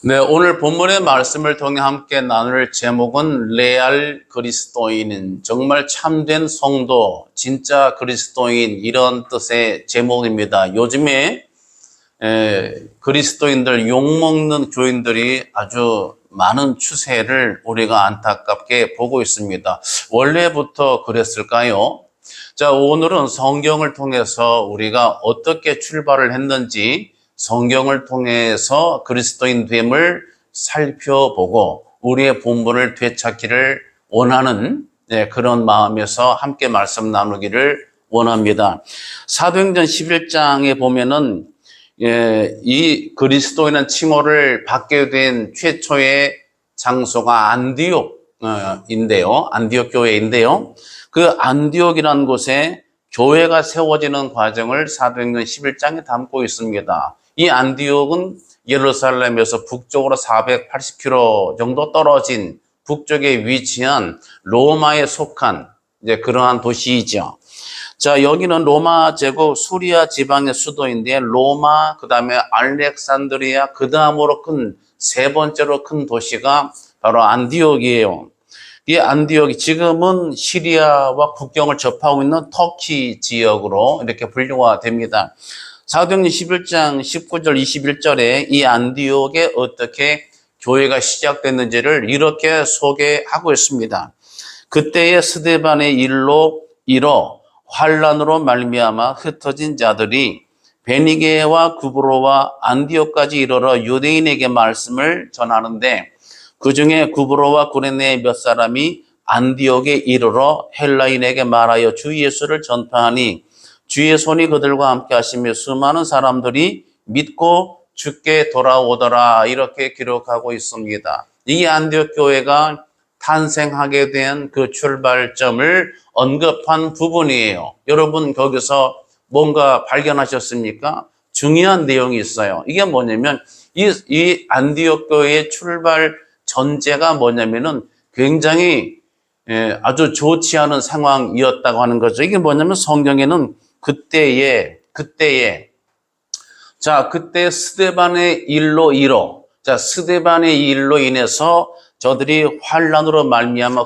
네, 오늘 본문의 말씀을 통해 함께 나눌 제목은 레알 그리스도인은 정말 참된 성도, 진짜 그리스도인 이런 뜻의 제목입니다. 요즘에 그리스도인들 욕먹는 교인들이 아주 많은 추세를 우리가 안타깝게 보고 있습니다. 원래부터 그랬을까요? 자, 오늘은 성경을 통해서 우리가 어떻게 출발을 했는지 성경을 통해서 그리스도인 됨을 살펴보고 우리의 본분을 되찾기를 원하는 그런 마음에서 함께 말씀 나누기를 원합니다. 사도행전 11장에 보면은 이 그리스도인은 칭호를 받게 된 최초의 장소가 안디옥인데요. 안디옥 교회인데요. 그 안디옥이라는 곳에 교회가 세워지는 과정을 사도행전 11장에 담고 있습니다. 이 안디옥은 예루살렘에서 북쪽으로 480km 정도 떨어진 북쪽에 위치한 로마에 속한 이제 그러한 도시이죠. 자, 여기는 로마 제국 수리아 지방의 수도인데 로마, 그다음에 알렉산드리아, 그다음으로 세 번째로 큰 도시가 바로 안디옥이에요. 이 안디옥이 지금은 시리아와 국경을 접하고 있는 터키 지역으로 이렇게 분류가 됩니다. 사도행전 11장 19절 21절에 이 안디옥에 어떻게 교회가 시작됐는지를 이렇게 소개하고 있습니다. 그때의 스데반의 일로 이뤄 환란으로 말미암아 흩어진 자들이 베니게와 구브로와 안디옥까지 이르러 유대인에게 말씀을 전하는데 그 중에 구브로와 구레네의 몇 사람이 안디옥에 이르러 헬라인에게 말하여 주 예수를 전파하니 주의 손이 그들과 함께 하시며 수많은 사람들이 믿고 주께 돌아오더라. 이렇게 기록하고 있습니다. 이 안디옥 교회가 탄생하게 된 그 출발점을 언급한 부분이에요. 여러분 거기서 뭔가 발견하셨습니까? 중요한 내용이 있어요. 이게 뭐냐면 이 안디옥 교회의 출발 전제가 뭐냐면은 굉장히 아주 좋지 않은 상황이었다고 하는 거죠. 이게 뭐냐면 성경에는 그때 스데반의 일로 이뤄. 자, 스데반의 일로 인해서 저들이 환란으로 말미암아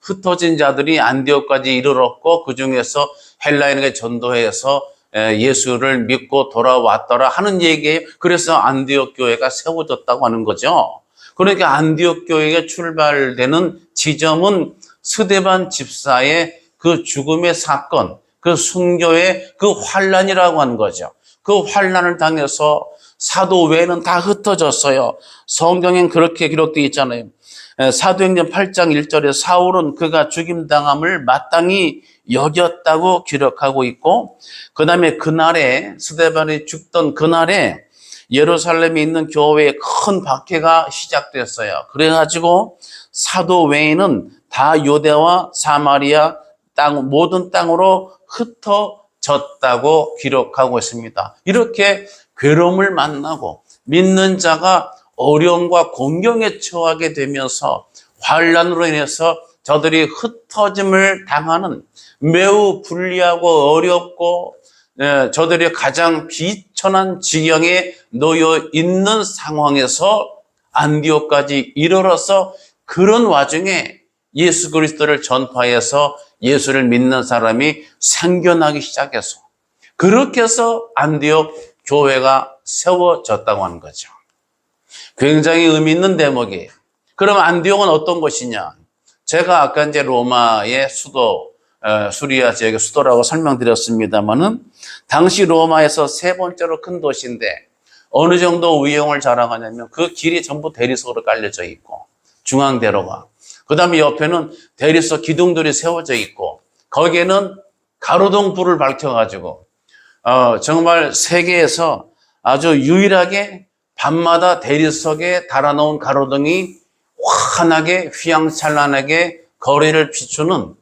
흩어진 자들이 안디옥까지 이르렀고 그 중에서 헬라인에게 전도해서 예수를 믿고 돌아왔더라 하는 얘기예요. 그래서 안디옥 교회가 세워졌다고 하는 거죠. 그러니까 안디옥 교회가 출발되는 지점은 스데반 집사의 그 죽음의 사건, 그 순교의 그 환란이라고 하는 거죠. 그 환란을 당해서 사도 외에는 다 흩어졌어요. 성경엔 그렇게 기록되어 있잖아요. 사도행전 8장 1절에 사울은 그가 죽임당함을 마땅히 여겼다고 기록하고 있고, 그 다음에 그날에 스데반이 죽던 그날에 예루살렘에 있는 교회에 큰 박해가 시작됐어요. 그래가지고 사도 외에는 다 유대와 사마리아 모든 땅으로 흩어졌다고 기록하고 있습니다. 이렇게 괴로움을 만나고 믿는 자가 어려움과 공경에 처하게 되면서 환란으로 인해서 저들이 흩어짐을 당하는 매우 불리하고 어렵고 저들이 가장 비천한 지경에 놓여 있는 상황에서 안디옥까지 이르러서 그런 와중에 예수 그리스도를 전파해서 예수를 믿는 사람이 생겨나기 시작해서 그렇게 해서 안디옥 교회가 세워졌다고 하는 거죠. 굉장히 의미 있는 대목이에요. 그럼 안디옥은 어떤 곳이냐? 제가 아까 이제 로마의 수도, 수리아 지역의 수도라고 설명드렸습니다만은 당시 로마에서 세 번째로 큰 도시인데 어느 정도 위용을 자랑하냐면 그 길이 전부 대리석으로 깔려져 있고 중앙대로가. 그 다음에 옆에는 대리석 기둥들이 세워져 있고 거기에는 가로등 불을 밝혀가지고 정말 세계에서 아주 유일하게 밤마다 대리석에 달아놓은 가로등이 환하게 휘황찬란하게 거리를 비추는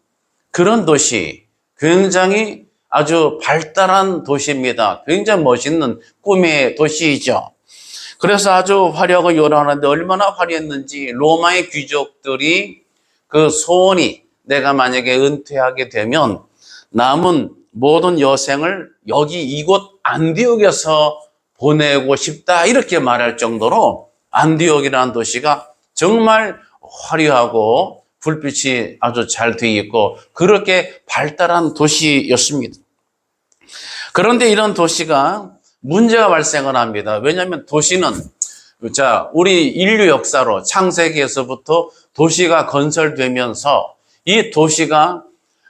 그런 도시, 굉장히 아주 발달한 도시입니다. 굉장히 멋있는 꿈의 도시이죠. 그래서 아주 화려하고 요란한데 얼마나 화려했는지 로마의 귀족들이 그 소원이 내가 만약에 은퇴하게 되면 남은 모든 여생을 여기 이곳 안디옥에서 보내고 싶다 이렇게 말할 정도로 안디옥이라는 도시가 정말 화려하고 불빛이 아주 잘 되어 있고 그렇게 발달한 도시였습니다. 그런데 이런 도시가 문제가 발생을 합니다. 왜냐하면 도시는 우리 인류 역사로 창세기에서부터 도시가 건설되면서 이 도시가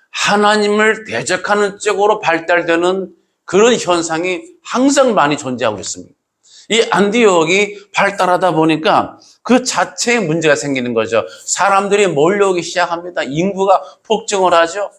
하나님을 대적하는 쪽으로 발달되는 그런 현상이 항상 많이 존재하고 있습니다. 이 안디옥이 발달하다 보니까 그 자체에 문제가 생기는 거죠. 사람들이 몰려오기 시작합니다. 인구가 폭증을 하죠.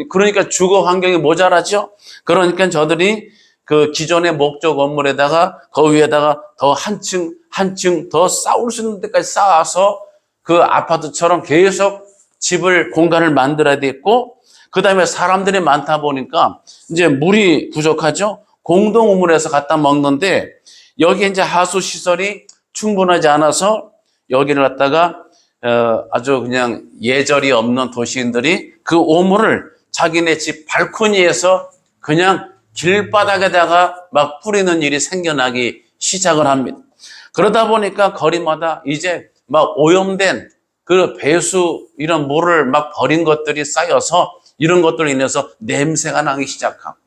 그러니까 주거 환경이 모자라죠. 그러니까 저들이 그 기존의 목조 건물에다가 그 위에다가 더 한 층 더 쌓을 수 있는 데까지 쌓아서 그 아파트처럼 계속 집을 공간을 만들어야 됐고, 그 다음에 사람들이 많다 보니까 이제 물이 부족하죠. 공동 우물에서 갖다 먹는데 여기 이제 하수 시설이 충분하지 않아서 여기를 갖다가 아주 그냥 예절이 없는 도시인들이 그 오물을 자기네 집 발코니에서 그냥 길바닥에다가 막 뿌리는 일이 생겨나기 시작을 합니다. 그러다 보니까 거리마다 이제 막 오염된 그 배수 이런 물을 막 버린 것들이 쌓여서 이런 것들로 인해서 냄새가 나기 시작하고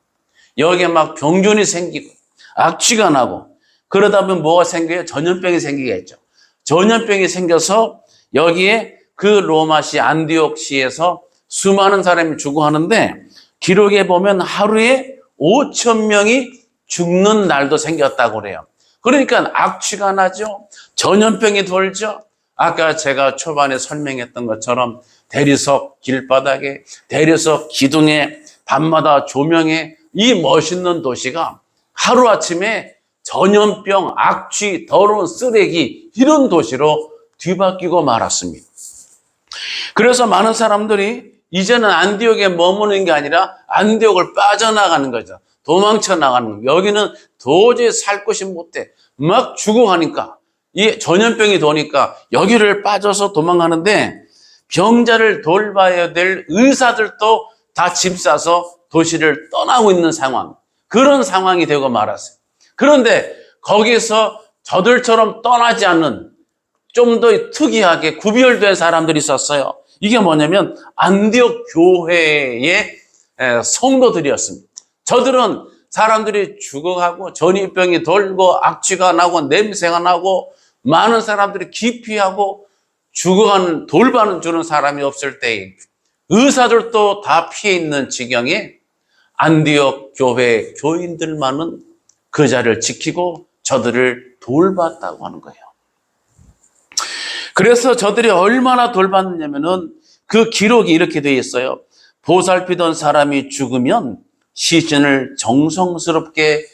여기에 막 병균이 생기고 악취가 나고 그러다 보면 뭐가 생겨요? 전염병이 생기겠죠. 전염병이 생겨서 여기에 그 로마시 안디옥시에서 수많은 사람이 죽어가는데 기록에 보면 하루에 5천 명이 죽는 날도 생겼다고 그래요. 그러니까 악취가 나죠. 전염병이 돌죠. 아까 제가 초반에 설명했던 것처럼 대리석 길바닥에, 대리석 기둥에, 밤마다 조명에 이 멋있는 도시가 하루아침에 전염병, 악취, 더러운 쓰레기 이런 도시로 뒤바뀌고 말았습니다. 그래서 많은 사람들이 이제는 안디옥에 머무는 게 아니라 안디옥을 빠져나가는 거죠. 도망쳐 나가는 거예요. 여기는 도저히 살 곳이 못 돼. 막 죽어가니까 이 전염병이 도니까 여기를 빠져서 도망가는데 병자를 돌봐야 될 의사들도 다 짐 싸서 도시를 떠나고 있는 상황. 그런 상황이 되고 말았어요. 그런데 거기서 저들처럼 떠나지 않는 좀 더 특이하게 구별된 사람들이 있었어요. 이게 뭐냐면 안디옥 교회의 성도들이었습니다. 저들은 사람들이 죽어가고 전염병이 돌고 악취가 나고 냄새가 나고 많은 사람들이 기피하고 죽어가는 돌봐주는 사람이 없을 때에 의사들도 다 피해 있는 지경에 안디옥 교회 교인들만은 그 자리를 지키고 저들을 돌봤다고 하는 거예요. 그래서 저들이 얼마나 돌봤느냐면은 그 기록이 이렇게 되어 있어요. 보살피던 사람이 죽으면 시신을 정성스럽게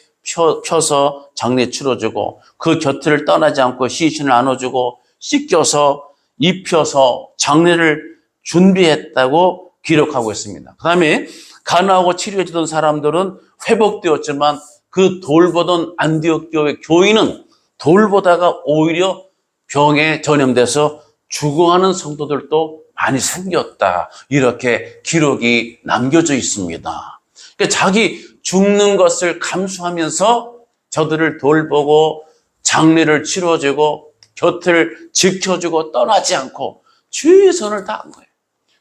펴서 장례 치러주고 그 곁을 떠나지 않고 시신을 안아주고 씻겨서 입혀서 장례를 준비했다고 기록하고 있습니다. 그 다음에 간호하고 치료해주던 사람들은 회복되었지만 그 돌보던 안디옥 교회 교인은 돌보다가 오히려 병에 전염돼서 죽어가는 성도들도 많이 생겼다. 이렇게 기록이 남겨져 있습니다. 그러니까 자기 죽는 것을 감수하면서 저들을 돌보고 장례를 치러주고 곁을 지켜주고 떠나지 않고 최선을 다한 거예요.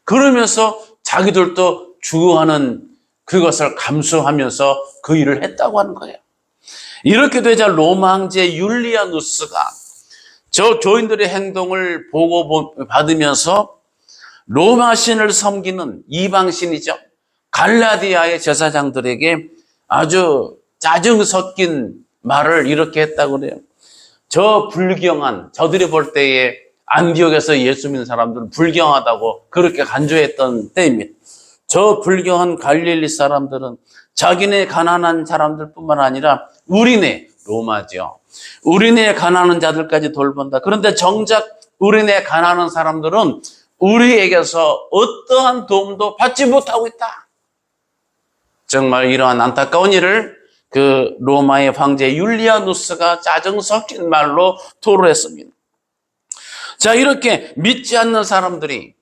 그러면서 자기들도 죽어가는 그것을 감수하면서 그 일을 했다고 하는 거예요. 이렇게 되자 로마 황제 율리아누스가 저 교인들의 행동을 보고 받으면서 로마 신을 섬기는 이방신이죠. 갈라디아의 제사장들에게 아주 짜증 섞인 말을 이렇게 했다고 그래요. 저 불경한, 저들이 볼 때에 안디옥에서 예수 믿는 사람들은 불경하다고 그렇게 간주했던 때입니다. 저 불경한 갈릴리 사람들은 자기네 가난한 사람들뿐만 아니라 우리네, 로마죠. 우리네 가난한 자들까지 돌본다. 그런데 정작 우리네 가난한 사람들은 우리에게서 어떠한 도움도 받지 못하고 있다. 정말 이러한 안타까운 일을 그 로마의 황제 율리아누스가 짜증 섞인 말로 토로했습니다. 자, 이렇게 믿지 않는 사람들이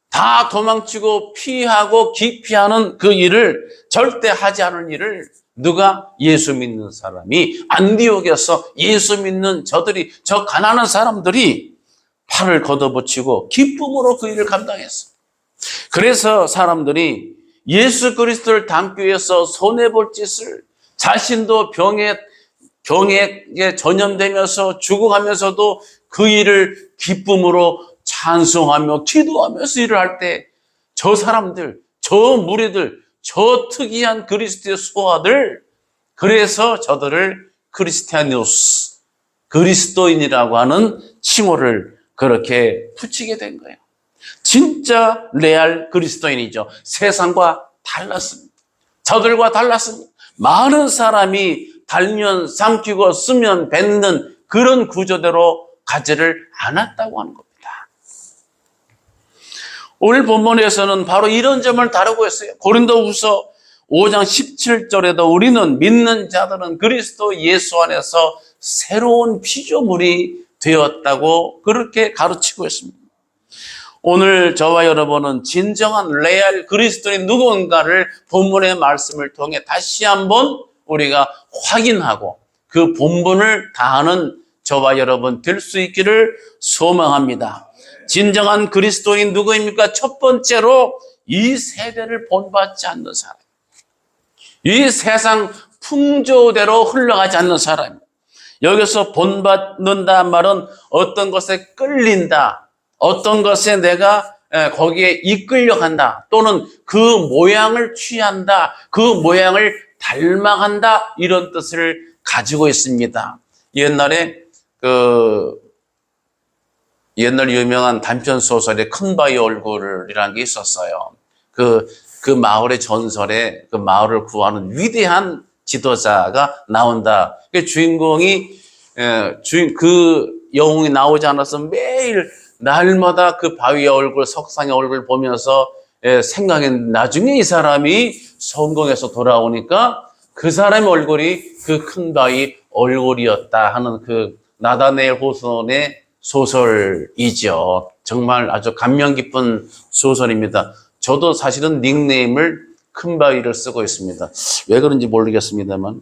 다 도망치고 피하고 기피하는 그 일을 절대 하지 않을 일을 누가? 예수 믿는 사람이, 안디옥에서 예수 믿는 저들이, 저 가난한 사람들이 팔을 걷어붙이고 기쁨으로 그 일을 감당했어. 그래서 사람들이 예수 그리스도를 담기 위해서 손해볼 짓을, 자신도 병에 전염되면서 죽어가면서도 그 일을 기쁨으로 찬송하며 기도하면서 일을 할 때 저 사람들, 저 무리들, 저 특이한 그리스도의 소아들, 그래서 저들을 크리스티아누스, 그리스도인이라고 하는 칭호를 그렇게 붙이게 된 거예요. 진짜 레알 그리스도인이죠. 세상과 달랐습니다. 저들과 달랐습니다. 많은 사람이 달면 삼키고 쓰면 뱉는 그런 구조대로 가지를 않았다고 하는 겁니다. 오늘 본문에서는 바로 이런 점을 다루고 있어요. 고린도후서 5장 17절에도 우리는 믿는 자들은 그리스도 예수 안에서 새로운 피조물이 되었다고 그렇게 가르치고 있습니다. 오늘 저와 여러분은 진정한 레알 그리스도인 누군가를 본문의 말씀을 통해 다시 한번 우리가 확인하고 그 본분을 다하는 저와 여러분 될 수 있기를 소망합니다. 진정한 그리스도인 누구입니까? 첫 번째로 이 세대를 본받지 않는 사람. 이 세상 풍조대로 흘러가지 않는 사람. 여기서 본받는다는 말은 어떤 것에 끌린다. 어떤 것에 내가 거기에 이끌려간다. 또는 그 모양을 취한다. 그 모양을 닮아간다. 이런 뜻을 가지고 있습니다. 옛날 유명한 단편 소설에 큰바위 얼굴이라는 게 있었어요. 그 마을의 전설에 그 마을을 구하는 위대한 지도자가 나온다. 그 주인공이 그 영웅이 나오지 않아서 매일 날마다 그 바위의 얼굴, 석상의 얼굴 보면서 생각해 나중에 이 사람이 성공해서 돌아오니까 그 사람의 얼굴이 그 큰바위 얼굴이었다 하는 그 나다네일 호손의 소설이죠. 정말 아주 감명 깊은 소설입니다. 저도 사실은 닉네임을 큰바위를 쓰고 있습니다. 왜 그런지 모르겠습니다만.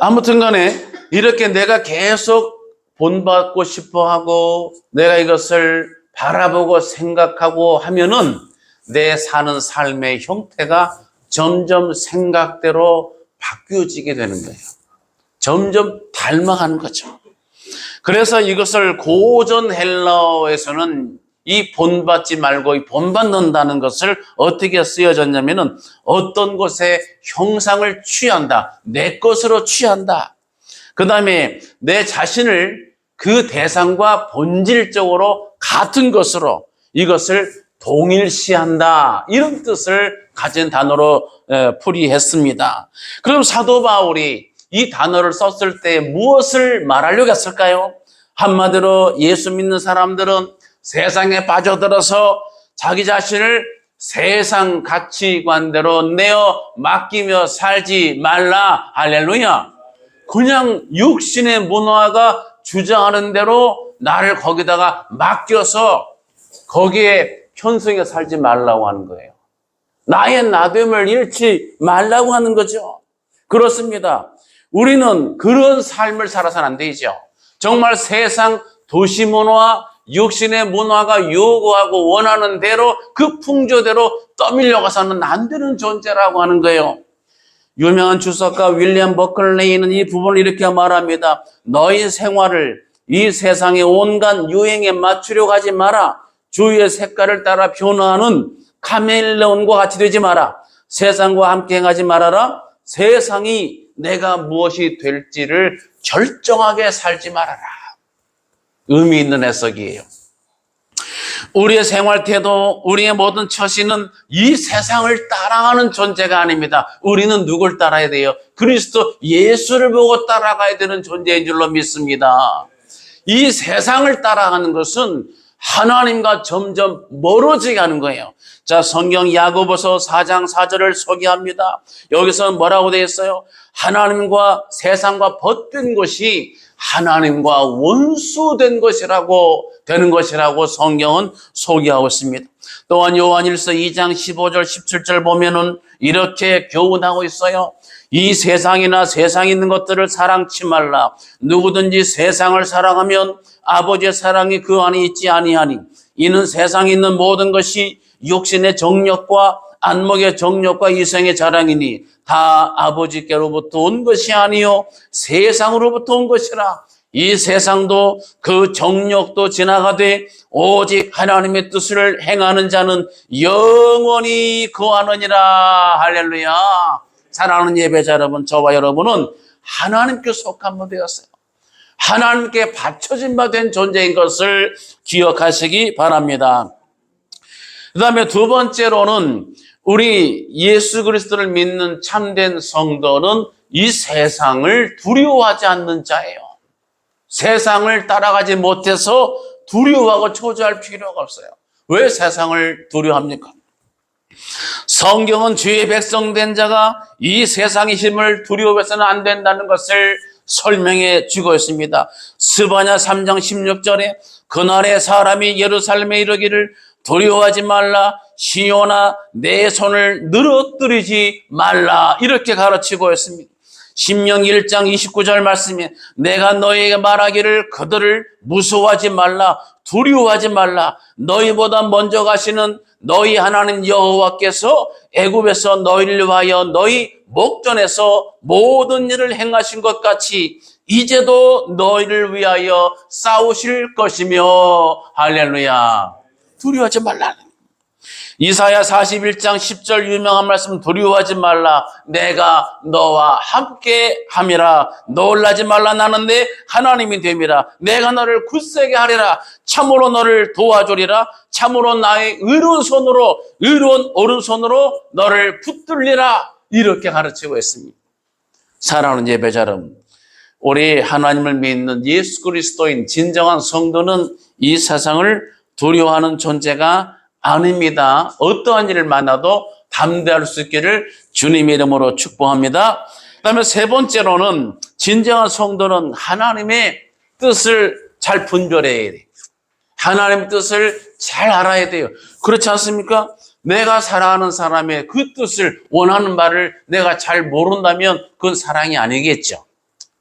아무튼 간에 이렇게 내가 계속 본받고 싶어 하고 내가 이것을 바라보고 생각하고 하면은 내 사는 삶의 형태가 점점 생각대로 바뀌어지게 되는 거예요. 점점 닮아가는 거죠. 그래서 이것을 고전 헬라어에서는 이 본받지 말고 이 본받는다는 것을 어떻게 쓰여졌냐면은 어떤 것의 형상을 취한다. 내 것으로 취한다. 그 다음에 내 자신을 그 대상과 본질적으로 같은 것으로 이것을 동일시한다. 이런 뜻을 가진 단어로 풀이했습니다. 그럼 사도 바울이 이 단어를 썼을 때 무엇을 말하려고 했을까요? 한마디로 예수 믿는 사람들은 세상에 빠져들어서 자기 자신을 세상 가치관대로 내어 맡기며 살지 말라. 할렐루야. 그냥 육신의 문화가 주장하는 대로 나를 거기다가 맡겨서 거기에 편승해 살지 말라고 하는 거예요. 나의 나됨을 잃지 말라고 하는 거죠. 그렇습니다. 우리는 그런 삶을 살아서는 안 되죠. 정말 세상 도시 문화, 육신의 문화가 요구하고 원하는 대로 그 풍조대로 떠밀려가서는 안 되는 존재라고 하는 거예요. 유명한 주석가 윌리엄 버클레이는 이 부분을 이렇게 말합니다. 너희 생활을 이 세상의 온갖 유행에 맞추려고 하지 마라. 주위의 색깔을 따라 변화하는 카멜레온과 같이 되지 마라. 세상과 함께 행하지 말아라. 세상이 내가 무엇이 될지를 결정하게 살지 말아라. 의미 있는 해석이에요. 우리의 생활 태도, 우리의 모든 처신은 이 세상을 따라가는 존재가 아닙니다. 우리는 누굴 따라야 돼요? 그리스도 예수를 보고 따라가야 되는 존재인 줄로 믿습니다. 이 세상을 따라가는 것은 하나님과 점점 멀어지게 하는 거예요. 자, 성경 야고보서 4장 4절을 소개합니다. 여기서 뭐라고 되어 있어요? 하나님과 세상과 벗된 것이 하나님과 원수된 것이라고 되는 것이라고 성경은 소개하고 있습니다. 또한 요한일서 2장 15절 17절 보면은 이렇게 교훈하고 있어요. 이 세상이나 세상에 있는 것들을 사랑치 말라. 누구든지 세상을 사랑하면 아버지의 사랑이 그 안에 있지 아니하니 이는 세상에 있는 모든 것이 육신의 정욕과 안목의 정욕과 이생의 자랑이니 다 아버지께로부터 온 것이 아니요 세상으로부터 온 것이라. 이 세상도 그 정욕도 지나가되 오직 하나님의 뜻을 행하는 자는 영원히 거하느니라. 할렐루야. 사랑하는 예배자 여러분, 저와 여러분은 하나님께 속한 바 되었어요. 하나님께 바쳐진 바 된 존재인 것을 기억하시기 바랍니다. 그 다음에 두 번째로는 우리 예수 그리스도를 믿는 참된 성도는 이 세상을 두려워하지 않는 자예요. 세상을 따라가지 못해서 두려워하고 초조할 필요가 없어요. 왜 세상을 두려워합니까? 성경은 주의 백성 된 자가 이 세상의 힘을 두려워해서는 안 된다는 것을 설명해 주고 있습니다. 스바냐 3장 16절에 그날에 사람이 예루살렘에 이르기를 두려워하지 말라 시온아 내 손을 늘어뜨리지 말라 이렇게 가르치고 있습니다. 신명기 1장 29절 말씀에 내가 너희에게 말하기를 그들을 무서워하지 말라 두려워하지 말라 너희보다 먼저 가시는 너희 하나님 여호와께서 애굽에서 너희를 위하여 너희 목전에서 모든 일을 행하신 것 같이 이제도 너희를 위하여 싸우실 것이며 할렐루야. 두려워하지 말라. 이사야 41장 10절 유명한 말씀 두려워하지 말라 내가 너와 함께 함이라 놀라지 말라 나는 내 하나님이 됨이라 내가 너를 굳세게 하리라 참으로 너를 도와주리라 참으로 나의 의로운 오른손으로 너를 붙들리라 이렇게 가르치고 있습니다. 사랑하는 예배자 여러분, 우리 하나님을 믿는 예수 그리스도인 진정한 성도는 이 세상을 두려워하는 존재가 아닙니다. 어떠한 일을 만나도 담대할 수 있기를 주님의 이름으로 축복합니다. 그 다음에 세 번째로는 진정한 성도는 하나님의 뜻을 잘 분별해야 돼요. 하나님의 뜻을 잘 알아야 돼요. 그렇지 않습니까? 내가 사랑하는 사람의 그 뜻을 원하는 바를 내가 잘 모른다면 그건 사랑이 아니겠죠.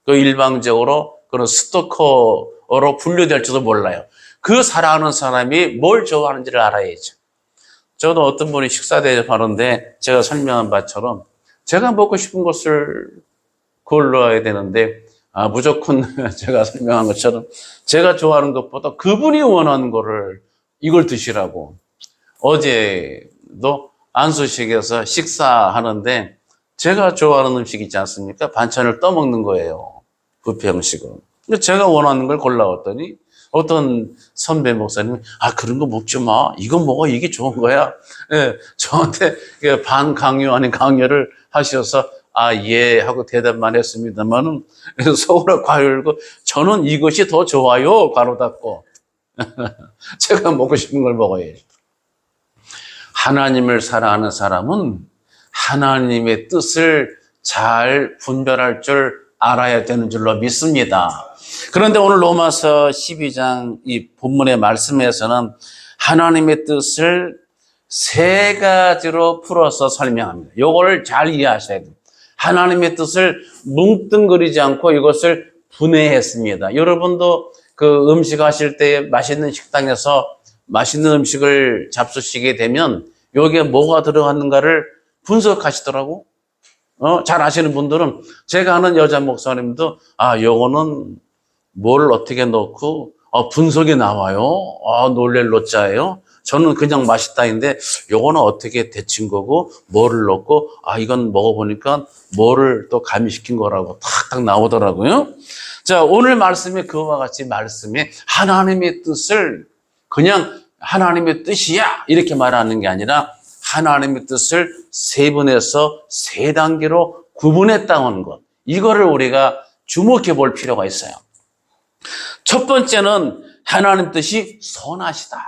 그 일방적으로 그런 스토커로 분류될지도 몰라요. 그 사랑하는 사람이 뭘 좋아하는지를 알아야죠. 저도 어떤 분이 식사 대접하는데 제가 설명한 바처럼 제가 먹고 싶은 것을 골라야 되는데 무조건 제가 설명한 것처럼 제가 좋아하는 것보다 그분이 원하는 거를 이걸 드시라고. 어제도 안수식에서 식사하는데 제가 좋아하는 음식 있지 않습니까? 반찬을 떠먹는 거예요. 뷔페 음식은. 제가 원하는 걸 골라왔더니 어떤 선배 목사님이 그런 거 먹지 마. 이거 먹어. 이게 좋은 거야. 예, 저한테 반강요 아닌 강요를 하셔서 예 하고 대답만 했습니다만은 속으로 과열고 저는 이것이 더 좋아요. 가로 닫고. 제가 먹고 싶은 걸 먹어야지. 하나님을 사랑하는 사람은 하나님의 뜻을 잘 분별할 줄 알아야 되는 줄로 믿습니다. 그런데 오늘 로마서 12장 이 본문의 말씀에서는 하나님의 뜻을 세 가지로 풀어서 설명합니다. 이걸 잘 이해하셔야 돼요. 하나님의 뜻을 뭉뚱그리지 않고 이것을 분해했습니다. 여러분도 그 음식 하실 때 맛있는 식당에서 맛있는 음식을 잡수시게 되면 여기에 뭐가 들어갔는가를 분석하시더라고. 잘 아시는 분들은 제가 아는 여자 목사님도 요거는 뭘 어떻게 넣고 분석이 나와요. 놀랄 노자예요. 저는 그냥 맛있다인데 요거는 어떻게 데친 거고 뭐를 넣고 이건 먹어보니까 뭐를 또 가미시킨 거라고 탁탁 나오더라고요. 자, 오늘 말씀에 그와 같이 말씀에 하나님의 뜻을 그냥 하나님의 뜻이야 이렇게 말하는 게 아니라 하나님의 뜻을 세분해서 세 단계로 구분했다는 것, 이거를 우리가 주목해 볼 필요가 있어요. 첫 번째는 하나님 뜻이 선하시다.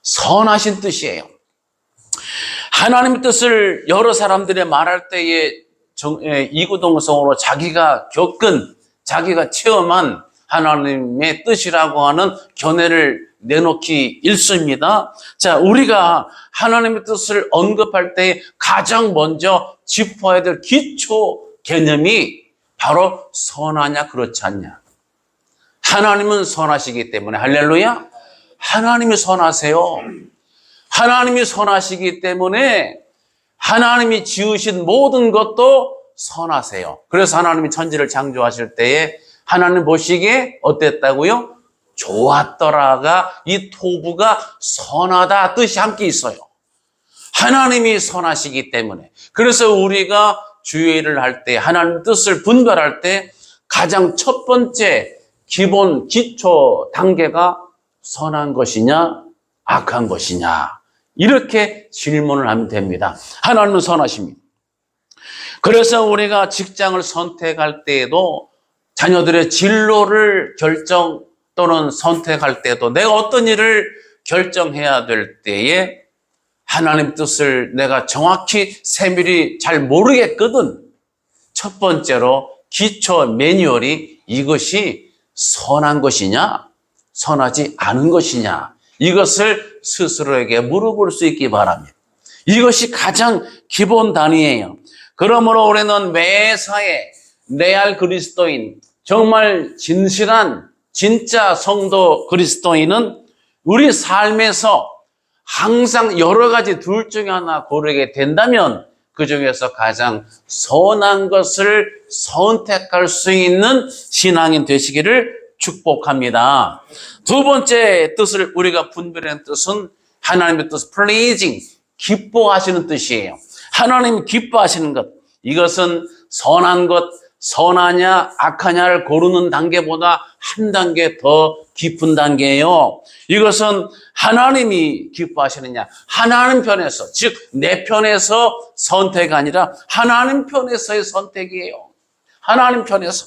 선하신 뜻이에요. 하나님의 뜻을 여러 사람들이 말할 때에 이구동성으로 자기가 겪은 자기가 체험한 하나님의 뜻이라고 하는 견해를 내놓기 일쑤입니다. 자, 우리가 하나님의 뜻을 언급할 때 가장 먼저 짚어야 될 기초 개념이 바로 선하냐 그렇지 않냐. 하나님은 선하시기 때문에, 할렐루야, 하나님이 선하세요. 하나님이 선하시기 때문에 하나님이 지으신 모든 것도 선하세요. 그래서 하나님이 천지를 창조하실 때에 하나님 보시기에 어땠다고요? 좋았더라가, 이 토부가 선하다 뜻이 함께 있어요. 하나님이 선하시기 때문에. 그래서 우리가 주의를 할 때, 하나님 뜻을 분별할 때 가장 첫 번째 기본 기초 단계가 선한 것이냐 악한 것이냐, 이렇게 질문을 하면 됩니다. 하나님은 선하십니다. 그래서 우리가 직장을 선택할 때에도, 자녀들의 진로를 결정 또는 선택할 때도, 내가 어떤 일을 결정해야 될 때에 하나님 뜻을 내가 정확히 세밀히 잘 모르겠거든, 첫 번째로 기초 매뉴얼이 이것이 선한 것이냐 선하지 않은 것이냐, 이것을 스스로에게 물어볼 수 있기 바랍니다. 이것이 가장 기본 단위예요. 그러므로 우리는 매사에 레알 그리스도인, 정말 진실한 진짜 성도 그리스도인은 우리 삶에서 항상 여러 가지 둘 중에 하나 고르게 된다면 그 중에서 가장 선한 것을 선택할 수 있는 신앙인 되시기를 축복합니다. 두 번째 뜻을 우리가 분별하는 뜻은 하나님의 뜻, pleasing, 기뻐하시는 뜻이에요. 하나님 기뻐하시는 것, 이것은 선한 것, 선하냐 악하냐를 고르는 단계보다 한 단계 더 깊은 단계예요. 이것은 하나님이 기뻐하시느냐, 하나님 편에서, 즉 내 편에서 선택이 아니라 하나님 편에서의 선택이에요. 하나님 편에서.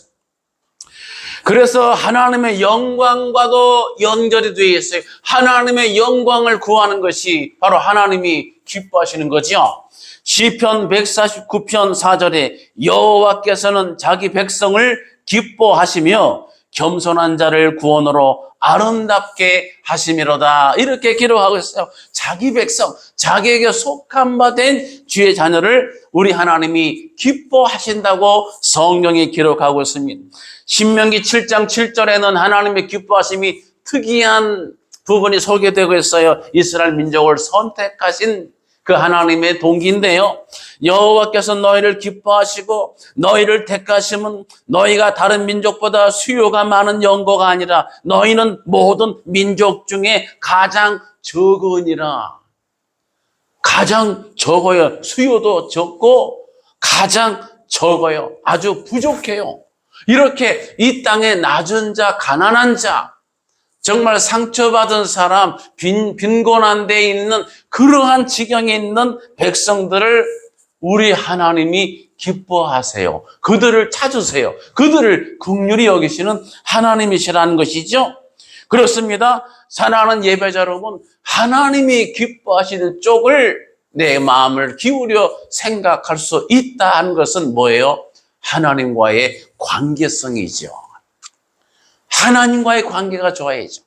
그래서 하나님의 영광과도 연결이 되어 있어요. 하나님의 영광을 구하는 것이 바로 하나님이 기뻐하시는 거죠. 시편 149편 4절에 여호와께서는 자기 백성을 기뻐하시며 겸손한 자를 구원으로 아름답게 하심이로다, 이렇게 기록하고 있어요. 자기 백성, 자기에게 속한 바 된 주의 자녀를 우리 하나님이 기뻐하신다고 성경이 기록하고 있습니다. 신명기 7장 7절에는 하나님의 기뻐하심이 특이한 부분이 소개되고 있어요. 이스라엘 민족을 선택하신 그 하나님의 동기인데요. 여호와께서 너희를 기뻐하시고 너희를 택하심은 너희가 다른 민족보다 수요가 많은 연고가 아니라 너희는 모든 민족 중에 가장 적으니라. 가장 적어요. 수요도 적고 가장 적어요. 아주 부족해요. 이렇게 이 땅에 낮은 자, 가난한 자, 정말 상처받은 사람, 빈곤한 데 있는 그러한 지경에 있는 백성들을 우리 하나님이 기뻐하세요. 그들을 찾으세요. 그들을 긍휼히 여기시는 하나님이시라는 것이죠. 그렇습니다. 사랑하는 예배자 여러분, 하나님이 기뻐하시는 쪽을 내 마음을 기울여 생각할 수 있다는 것은 뭐예요? 하나님과의 관계성이죠. 하나님과의 관계가 좋아야죠.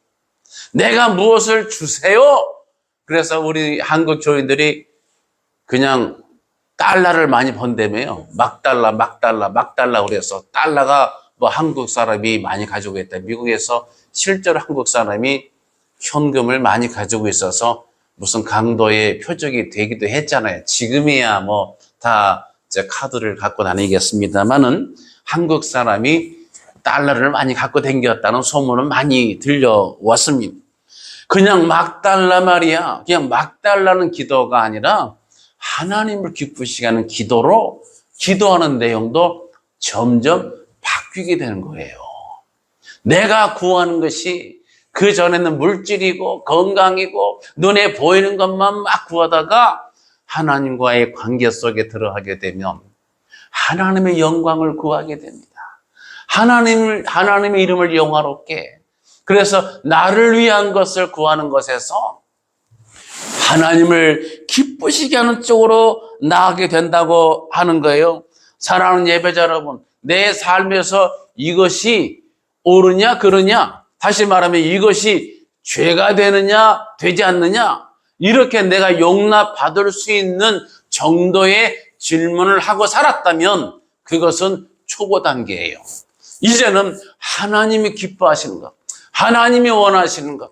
내가 무엇을 주세요? 그래서 우리 한국 교인들이 그냥 달러를 많이 번다며요. 막달러 그래서 달러가 뭐 한국 사람이 많이 가지고 있다. 미국에서 실제로 한국 사람이 현금을 많이 가지고 있어서 무슨 강도의 표적이 되기도 했잖아요. 지금이야 뭐 다 이제 카드를 갖고 다니겠습니다만은 한국 사람이 달러를 많이 갖고 다녔다는 소문은 많이 들려왔습니다. 그냥 막달라 말이야. 그냥 막달라는 기도가 아니라 하나님을 기쁘시게 하는 기도로 기도하는 내용도 점점 바뀌게 되는 거예요. 내가 구하는 것이 그전에는 물질이고 건강이고 눈에 보이는 것만 막 구하다가 하나님과의 관계 속에 들어가게 되면 하나님의 영광을 구하게 됩니다. 하나님의 이름을 영화롭게. 그래서 나를 위한 것을 구하는 것에서 하나님을 기쁘시게 하는 쪽으로 나아가게 된다고 하는 거예요. 사랑하는 예배자 여러분, 내 삶에서 이것이 옳으냐 그러냐, 다시 말하면 이것이 죄가 되느냐 되지 않느냐, 이렇게 내가 용납받을 수 있는 정도의 질문을 하고 살았다면 그것은 초보 단계예요. 이제는 하나님이 기뻐하시는 것, 하나님이 원하시는 것,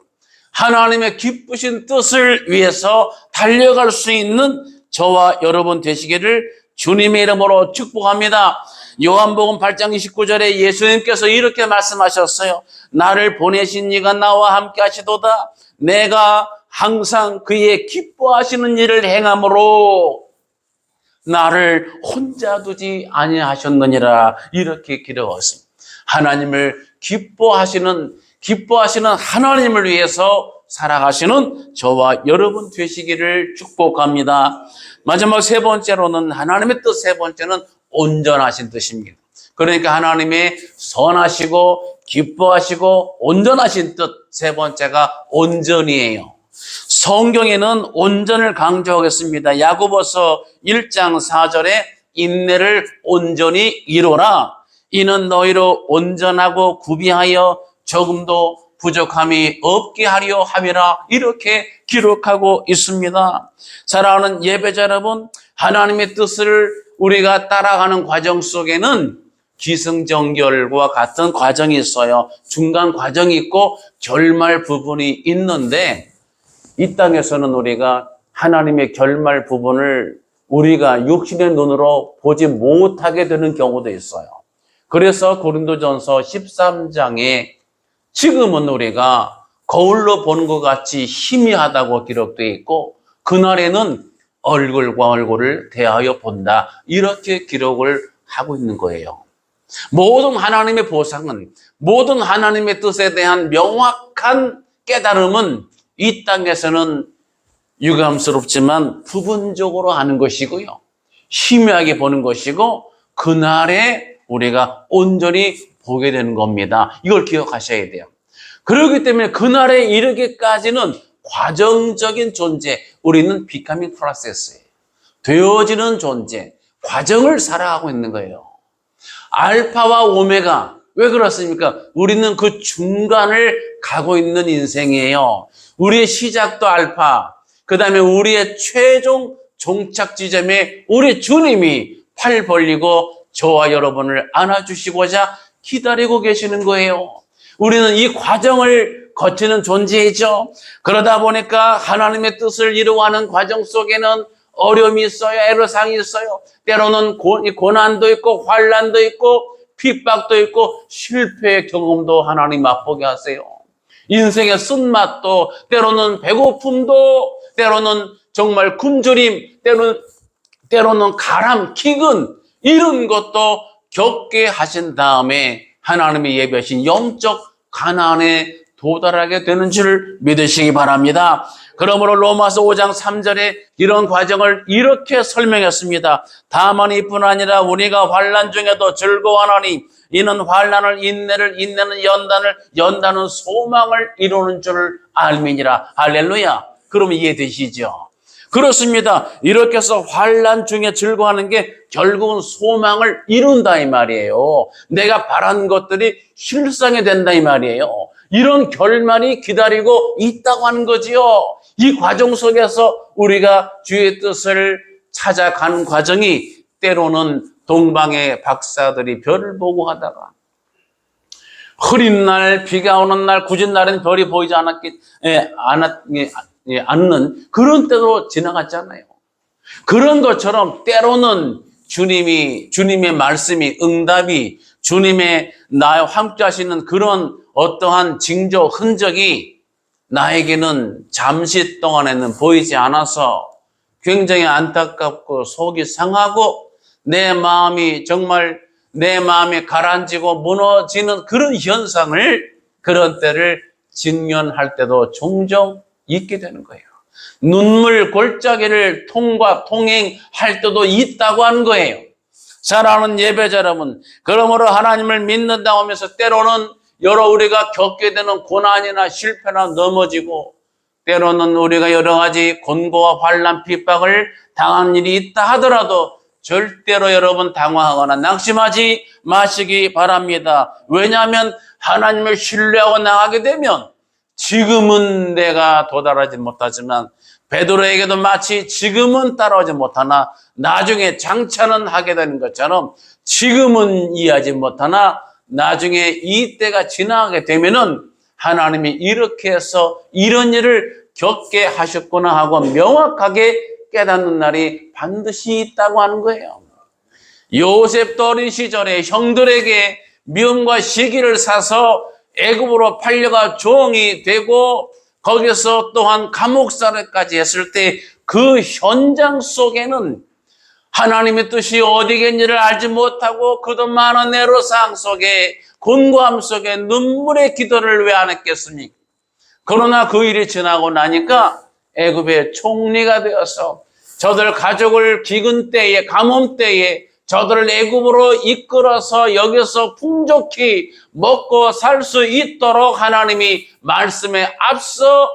하나님의 기쁘신 뜻을 위해서 달려갈 수 있는 저와 여러분 되시기를 주님의 이름으로 축복합니다. 요한복음 8장 29절에 예수님께서 이렇게 말씀하셨어요. 나를 보내신 이가 나와 함께 하시도다. 내가 항상 그의 기뻐하시는 일을 행함으로 나를 혼자 두지 아니하셨느니라, 이렇게 기록했습니다. 하나님을 기뻐하시는 하나님을 위해서 살아가시는 저와 여러분 되시기를 축복합니다. 마지막 세 번째로는, 하나님의 뜻 세 번째는 온전하신 뜻입니다. 그러니까 하나님의 선하시고 기뻐하시고 온전하신 뜻 세 번째가 온전이에요. 성경에는 온전을 강조하겠습니다. 야고보서 1장 4절에 인내를 온전히 이루라. 이는 너희로 온전하고 구비하여 조금도 부족함이 없게 하려 함이라, 이렇게 기록하고 있습니다. 사랑하는 예배자 여러분, 하나님의 뜻을 우리가 따라가는 과정 속에는 기승전결과 같은 과정이 있어요. 중간 과정이 있고 결말 부분이 있는데, 이 땅에서는 우리가 하나님의 결말 부분을 우리가 육신의 눈으로 보지 못하게 되는 경우도 있어요. 그래서 고린도전서 13장에 지금은 우리가 거울로 보는 것 같이 희미하다고 기록되어 있고, 그날에는 얼굴과 얼굴을 대하여 본다, 이렇게 기록을 하고 있는 거예요. 모든 하나님의 보상은, 모든 하나님의 뜻에 대한 명확한 깨달음은 이 땅에서는 유감스럽지만 부분적으로 하는 것이고요, 희미하게 보는 것이고, 그날에 우리가 온전히 보게 되는 겁니다. 이걸 기억하셔야 돼요. 그렇기 때문에 그날에 이르기까지는 과정적인 존재, 우리는 becoming process예요. 되어지는 존재, 과정을 살아가고 있는 거예요. 알파와 오메가, 왜 그렇습니까? 우리는 그 중간을 가고 있는 인생이에요. 우리의 시작도 알파, 그 다음에 우리의 최종 종착 지점에 우리 주님이 팔 벌리고 저와 여러분을 안아주시고자 기다리고 계시는 거예요. 우리는 이 과정을 거치는 존재이죠. 그러다 보니까 하나님의 뜻을 이루어가는 과정 속에는 어려움이 있어요. 애로사항이 있어요. 때로는 고난도 있고 환난도 있고 핍박도 있고 실패의 경험도 하나님 맛보게 하세요. 인생의 쓴맛도, 때로는 배고픔도, 때로는 정말 굶주림, 때로는 가람, 기근, 이런 것도 겪게 하신 다음에 하나님의 예비하신 영적 가나안에 도달하게 되는 줄 믿으시기 바랍니다. 그러므로 로마서 5장 3절에 이런 과정을 이렇게 설명했습니다. 다만 이뿐 아니라 우리가 환난 중에도 즐거워하나니 이는 환난을 인내를, 인내는 연단을, 연단은 소망을 이루는 줄 알미니라. 할렐루야. 그러면 이해되시죠? 그렇습니다. 이렇게 해서 환난 중에 즐거워하는 게 결국은 소망을 이룬다 이 말이에요. 내가 바란 것들이 실상이 된다 이 말이에요. 이런 결말이 기다리고 있다고 하는 거지요. 이 과정 속에서 우리가 주의 뜻을 찾아가는 과정이, 때로는 동방의 박사들이 별을 보고 하다가 흐린 날, 비가 오는 날, 굳은 날에는 별이 보이지 않는 그런 때도 지나갔잖아요. 그런 것처럼 때로는 주님의 말씀이, 응답이, 주님의 나와 함께 하시는 그런 어떠한 징조, 흔적이 나에게는 잠시 동안에는 보이지 않아서 굉장히 안타깝고 속이 상하고 내 마음이 가라앉고 무너지는 그런 현상을, 그런 때를 직면할 때도 종종 있게 되는 거예요. 눈물 골짜기를 통행할 때도 있다고 하는 거예요. 사랑하는 예배자 여러분, 그러므로 하나님을 믿는다고 하면서 때로는 우리가 겪게 되는 고난이나 실패나 넘어지고, 때로는 우리가 여러 가지 곤고와 환난 핍박을 당한 일이 있다 하더라도 절대로 여러분 당황하거나 낙심하지 마시기 바랍니다. 왜냐하면 하나님을 신뢰하고 나가게 되면 지금은 내가 도달하지 못하지만 베드로에게도 마치 지금은 따라오지 못하나 나중에 장차는 하게 되는 것처럼 지금은 이해하지 못하나 나중에 이 때가 지나가게 되면은 하나님이 이렇게 해서 이런 일을 겪게 하셨구나 하고 명확하게 깨닫는 날이 반드시 있다고 하는 거예요. 요셉도 어린 시절에 형들에게 미움과 시기를 사서 애굽으로 팔려가 종이 되고 거기서 또한 감옥살이까지 했을 때 그 현장 속에는 하나님의 뜻이 어디겠는지를 알지 못하고 그도 많은 애로사항 속에 곤고함 속에 눈물의 기도를 왜 안 했겠습니까? 그러나 그 일이 지나고 나니까 애굽의 총리가 되어서 저들 가족을 기근 때에 가뭄 때에 저들을 애굽으로 이끌어서 여기서 풍족히 먹고 살 수 있도록 하나님이 말씀에 앞서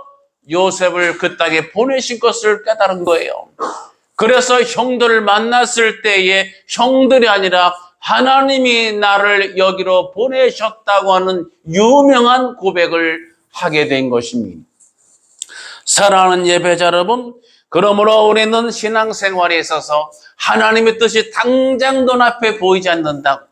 요셉을 그 땅에 보내신 것을 깨달은 거예요. 그래서 형들을 만났을 때에 형들이 아니라 하나님이 나를 여기로 보내셨다고 하는 유명한 고백을 하게 된 것입니다. 사랑하는 예배자 여러분, 그러므로 우리는 신앙생활에 있어서 하나님의 뜻이 당장 눈앞에 보이지 않는다고,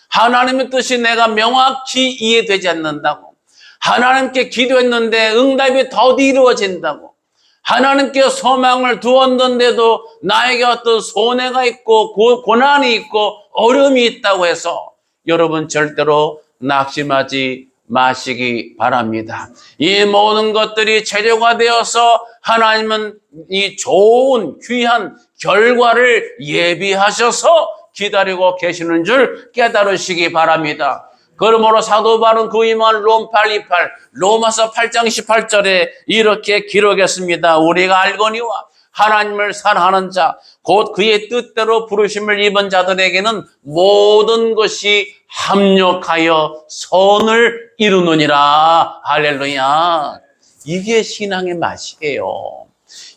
하나님의 뜻이 내가 명확히 이해되지 않는다고, 하나님께 기도했는데 응답이 더디 이루어진다고, 하나님께 소망을 두었는데도 나에게 어떤 손해가 있고 고난이 있고 어려움이 있다고 해서 여러분 절대로 낙심하지 마시기 바랍니다. 이 모든 것들이 재료가 되어서 하나님은 이 좋은 귀한 결과를 예비하셔서 기다리고 계시는 줄 깨달으시기 바랍니다. 그러므로 사도 바울은 그 임한 로마서 8장 18절에 이렇게 기록했습니다. 우리가 알거니와 하나님을 사랑하는 자, 곧 그의 뜻대로 부르심을 입은 자들에게는 모든 것이 합력하여 선을 이루느니라. 할렐루야. 이게 신앙의 맛이에요.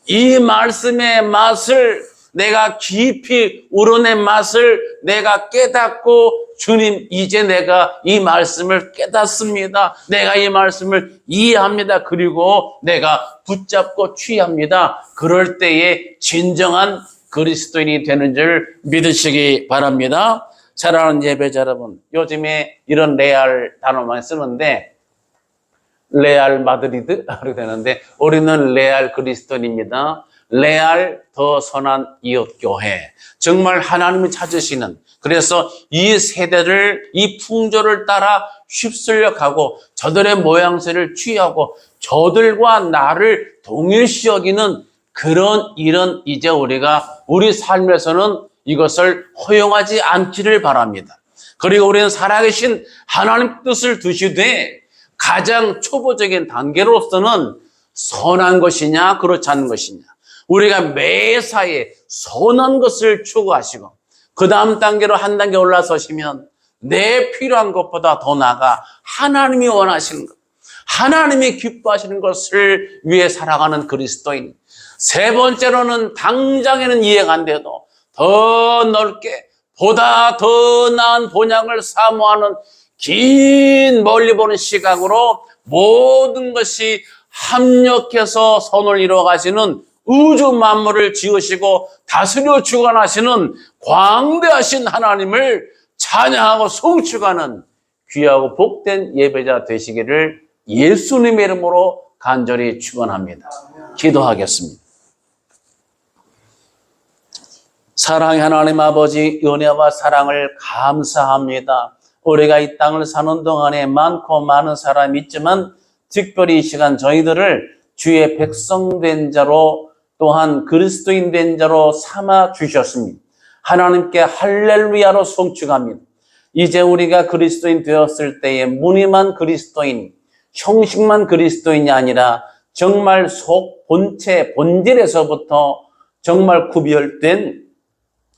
이 말씀의 맛을 내가 깊이 우러낸 맛을 내가 깨닫고 주님 이제 내가 이 말씀을 깨닫습니다. 내가 이 말씀을 이해합니다. 그리고 내가 붙잡고 취합니다. 그럴 때에 진정한 그리스도인이 되는 줄 믿으시기 바랍니다. 사랑하는 예배자 여러분, 요즘에 이런 레알 단어만 쓰는데 레알 마드리드 이렇게 되는데 우리는 레알 그리스도인입니다. 레알 더 선한 이웃교회, 정말 하나님이 찾으시는, 그래서 이 세대를 이 풍조를 따라 휩쓸려 가고 저들의 모양새를 취하고 저들과 나를 동일시 여기는 그런 일은 이제 우리가 우리 삶에서는 이것을 허용하지 않기를 바랍니다. 그리고 우리는 살아계신 하나님 뜻을 두시되 가장 초보적인 단계로서는 선한 것이냐 그렇지 않은 것이냐, 우리가 매사에 선한 것을 추구하시고 그 다음 단계로 한 단계 올라서시면 내 필요한 것보다 더 나아가 하나님이 원하시는 것, 하나님이 기뻐하시는 것을 위해 살아가는 그리스도인. 세 번째로는 당장에는 이해가 안 돼도 더 넓게 보다 더 나은 본향을 사모하는 긴 멀리 보는 시각으로 모든 것이 합력해서 선을 이루어 가시는 우주 만물을 지으시고 다스려 주관하시는 광대하신 하나님을 찬양하고 송축하는 귀하고 복된 예배자 되시기를 예수님의 이름으로 간절히 축원합니다. 기도하겠습니다. 사랑의 하나님 아버지, 은혜와 사랑을 감사합니다. 우리가 이 땅을 사는 동안에 많고 많은 사람이 있지만 특별히 이 시간 저희들을 주의 백성된 자로 또한 그리스도인 된 자로 삼아 주셨습니다. 하나님께 할렐루야로 송축합니다. 이제 우리가 그리스도인 되었을 때에 무늬만 그리스도인, 형식만 그리스도인이 아니라 정말 속, 본체, 본질에서부터 정말 구별된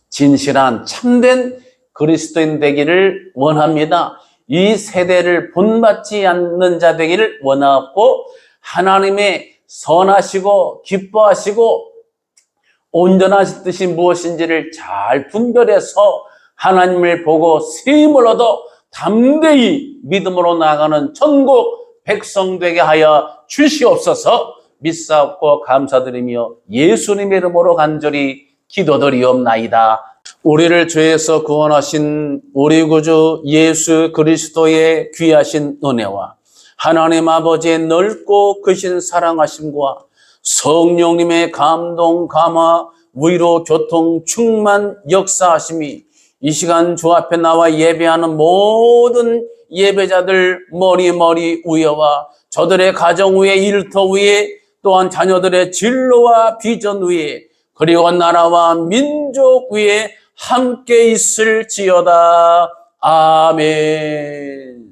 진실한 참된 그리스도인 되기를 원합니다. 이 세대를 본받지 않는 자 되기를 원하고 하나님의 선하시고 기뻐하시고 온전하신 뜻이 무엇인지를 잘 분별해서 하나님을 보고 세임을 얻어 담대히 믿음으로 나아가는 천국 백성 되게 하여 주시옵소서. 믿사옵고 감사드리며 예수님의 이름으로 간절히 기도드리옵나이다. 우리를 죄에서 구원하신 우리 구주 예수 그리스도의 귀하신 은혜와 하나님 아버지의 넓고 크신 사랑하심과 성령님의 감동, 감화, 위로, 교통, 충만, 역사하심이 이 시간 주 앞에 나와 예배하는 모든 예배자들 머리 위에와 저들의 가정 위에, 일터 위에, 또한 자녀들의 진로와 비전 위에, 그리고 나라와 민족 위에 함께 있을지어다. 아멘.